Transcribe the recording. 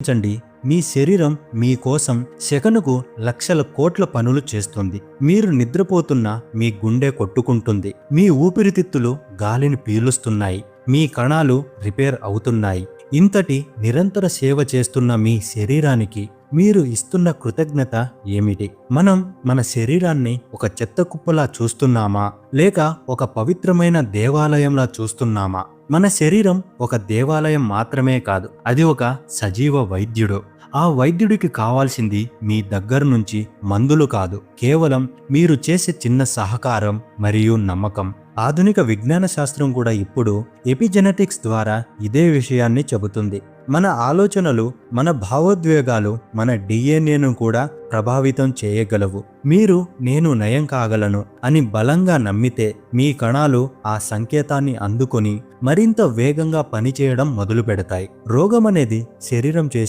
గమనించండి, మీ శరీరం మీకోసం సెకనుకు లక్షల కోట్ల పనులు చేస్తుంది. మీరు నిద్రపోతున్నా మీ గుండె కొట్టుకుంటుంది, మీ ఊపిరితిత్తులు గాలిని పీలుస్తున్నాయి, మీ కణాలు రిపేర్ అవుతున్నాయి. ఇంతటి నిరంతర సేవ చేస్తున్న మీ శరీరానికి మీరు ఇస్తున్న కృతజ్ఞత ఏమిటి? మనం మన శరీరాన్ని ఒక చెత్త కుప్పలా చూస్తున్నామా, లేక ఒక పవిత్రమైన దేవాలయంలా చూస్తున్నామా? మన శరీరం ఒక దేవాలయం మాత్రమే కాదు, అది ఒక సజీవ వైద్యుడు. ఆ వైద్యుడికి కావాల్సింది మీ దగ్గర నుంచి మందులు కాదు, కేవలం మీరు చేసే చిన్న సహకారం మరియు నమ్మకం. ఆధునిక విజ్ఞాన శాస్త్రం కూడా ఇప్పుడు ఎపిజెనెటిక్స్ ద్వారా ఇదే విషయాన్ని చెబుతుంది. మన ఆలోచనలు, మన భావోద్వేగాలు మన డిఎన్ఏను కూడా ప్రభావితం చేయగలవు. మీరు నేను నయం కాగలను అని బలంగా నమ్మితే మీ కణాలు ఆ సంకేతాన్ని అందుకొని మరింత వేగంగా పనిచేయడం మొదలు పెడతాయి. రోగం అనేది శరీరం చేసే